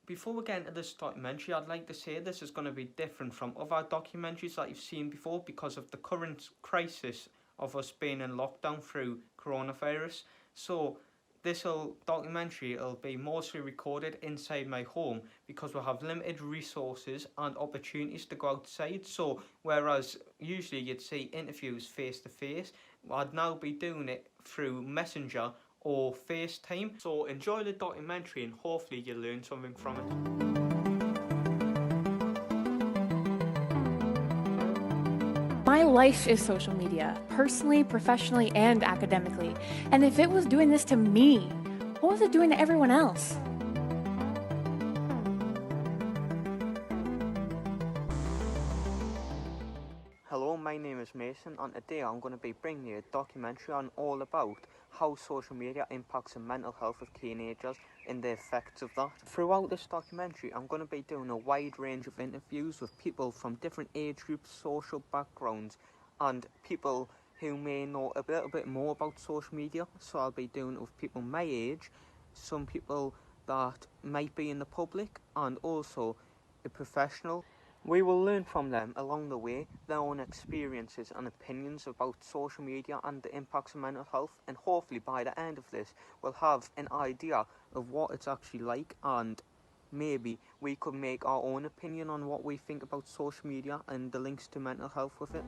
Before we get into this documentary, I'd like to say this is going to be different from other documentaries that you've seen before because of the current crisis of us being in lockdown through coronavirus. So this documentary will be mostly recorded inside my home because we'll have limited resources and opportunities to go outside. So whereas usually you'd see interviews face to face, I'd now be doing it through Messenger or FaceTime. So enjoy the documentary and hopefully you learn something from it. My life is social media, personally, professionally, and academically. And if it was doing this to me, what was it doing to everyone else? Hello, my name is Mason and today I'm going to be bringing you a documentary on all about how social media impacts the mental health of teenagers and the effects of that. Throughout this documentary I'm going to be doing a wide range of interviews with people from different age groups, social backgrounds and people who may know a little bit more about social media. So I'll be doing it with people my age, some people that might be in the public and also a professional. We will learn from them along the way their own experiences and opinions about social media and the impacts on mental health, and hopefully by the end of this we'll have an idea of what it's actually like and maybe we could make our own opinion on what we think about social media and the links to mental health with it.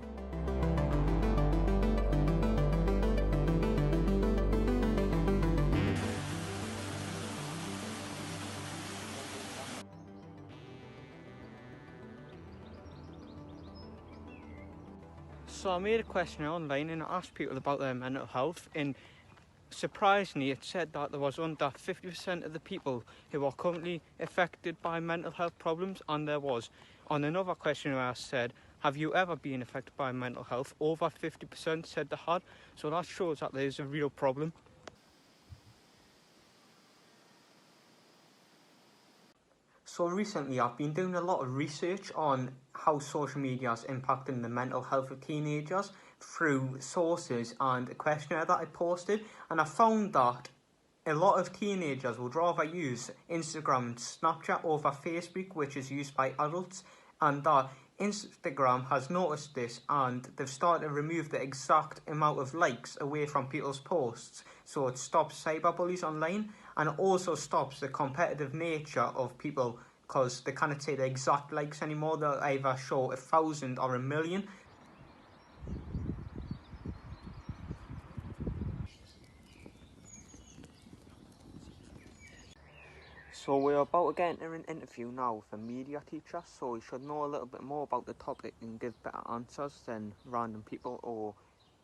So I made a questionnaire online and I asked people about their mental health, and surprisingly it said that there was under 50% of the people who are currently affected by mental health problems, and there was. On another questionnaire I said, have you ever been affected by mental health? Over 50% said they had, so that shows that there's a real problem. So recently I've been doing a lot of research on how social media is impacting the mental health of teenagers through sources and a questionnaire that I posted, and I found that a lot of teenagers would rather use Instagram and Snapchat over Facebook, which is used by adults, and that Instagram has noticed this and they've started to remove the exact amount of likes away from people's posts, so it stops cyberbullies online and it also stops the competitive nature of people because they cannot say the exact likes anymore. They'll either show 1,000 or 1,000,000. So we're about to get into an interview now with a media teacher, so he should know a little bit more about the topic and give better answers than random people or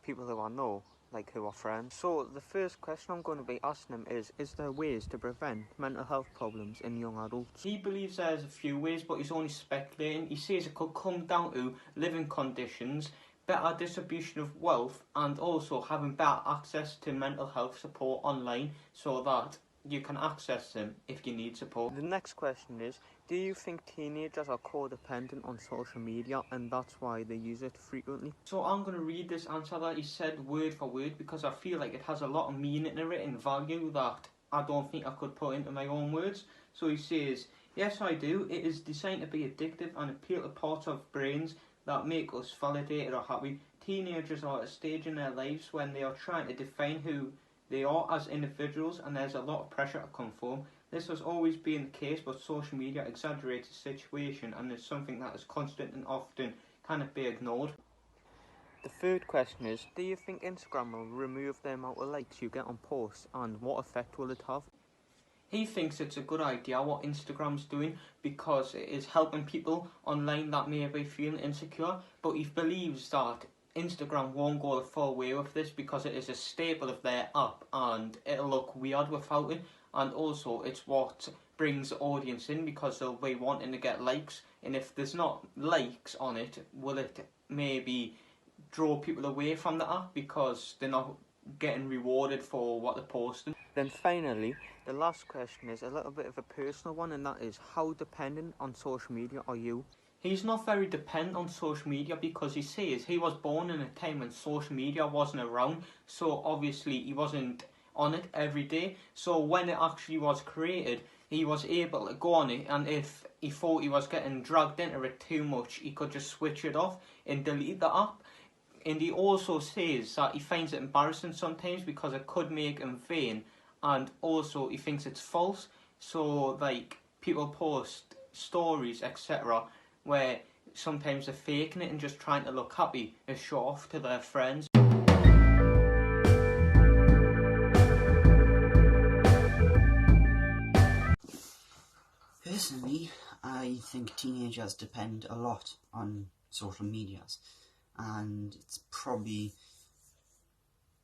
people who I know, like who are friends. So the first question I'm going to be asking him is there ways to prevent mental health problems in young adults? He believes there's a few ways, but he's only speculating. He says it could come down to living conditions, better distribution of wealth, and also having better access to mental health support online so that you can access them if you need support. The next question is, do you think teenagers are codependent on social media and that's why they use it frequently? So I'm going to read this answer that he said word for word because I feel like it has a lot of meaning in it and value that I don't think I could put into my own words. So he says, yes I do, it is designed to be addictive and appeal to parts of brains that make us validated or happy. Teenagers are at a stage in their lives when they are trying to define who they are as individuals and there's a lot of pressure to conform. This has always been the case, but social media exaggerates the situation and is something that is constant and often cannot be ignored. The third question is, do you think Instagram will remove the amount of likes you get on posts and what effect will it have? He thinks it's a good idea what Instagram's doing because it is helping people online that may be feeling insecure, but he believes that Instagram won't go the full way with this because it is a staple of their app and it'll look weird without it, and also it's what brings the audience in because they'll be wanting to get likes, and if there's not likes on it, will it maybe draw people away from the app because they're not getting rewarded for what they're posting? Then finally, the last question is a little bit of a personal one, and that is, how dependent on social media are you? He's not very dependent on social media because he says he was born in a time when social media wasn't around, so obviously he wasn't on it every day. So when it actually was created, he was able to go on it, and if he thought he was getting dragged into it too much, he could just switch it off and delete the app. And he also says that he finds it embarrassing sometimes because it could make him vain, and also he thinks it's false. So, like, people post stories, etc., where sometimes they're faking it and just trying to look happy and show off to their friends. Personally, I think teenagers depend a lot on social medias, and it's probably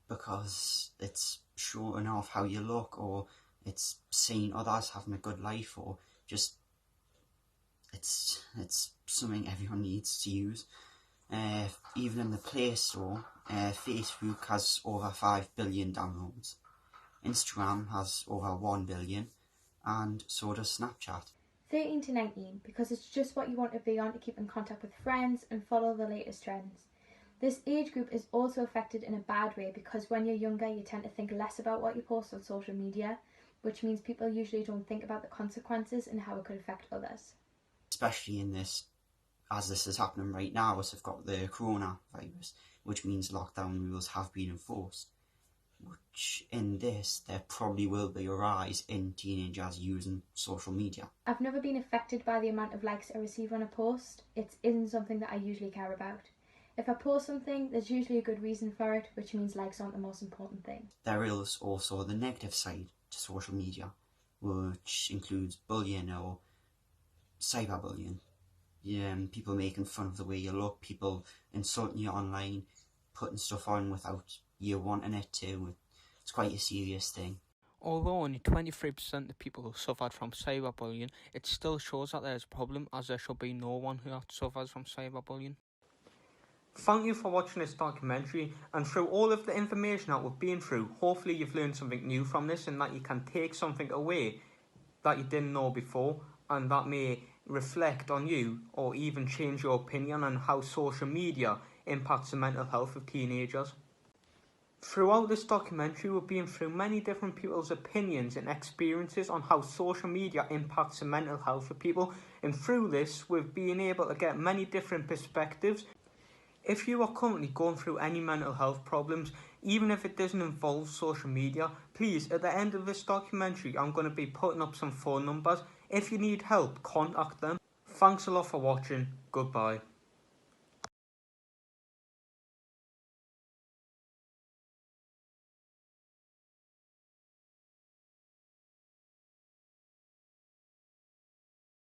because it's showing off how you look, or it's seeing others having a good life, or just it's something everyone needs to use. Even in the Play Store, Facebook has over 5 billion downloads, Instagram has over 1 billion, and so does Snapchat. 13 to 19, because it's just what you want to be on to keep in contact with friends and follow the latest trends. This age group is also affected in a bad way because when you're younger you tend to think less about what you post on social media, which means people usually don't think about the consequences and how it could affect others. Especially in this, as this is happening right now, as we've got the coronavirus, which means lockdown rules have been enforced. Which in this, there probably will be a rise in teenagers using social media. I've never been affected by the amount of likes I receive on a post. It isn't something that I usually care about. If I post something, there's usually a good reason for it, which means likes aren't the most important thing. There is also the negative side to social media, which includes bullying or cyberbullying. People making fun of the way you look, people insulting you online, putting stuff on without you wanting it to. It's quite a serious thing. Although only 23% of people suffered from cyberbullying, it still shows that there is a problem, as there should be no one who suffers from cyberbullying. Thank you for watching this documentary, and through all of the information that we've been through, hopefully you've learned something new from this and that you can take something away that you didn't know before, and that may reflect on you or even change your opinion on how social media impacts the mental health of teenagers. Throughout this documentary, we've been through many different people's opinions and experiences on how social media impacts the mental health of people, and through this we've been able to get many different perspectives. If you are currently going through any mental health problems, even if it doesn't involve social media, please, at the end of this documentary, I'm going to be putting up some phone numbers. If you need help, contact them. Thanks a lot for watching. Goodbye.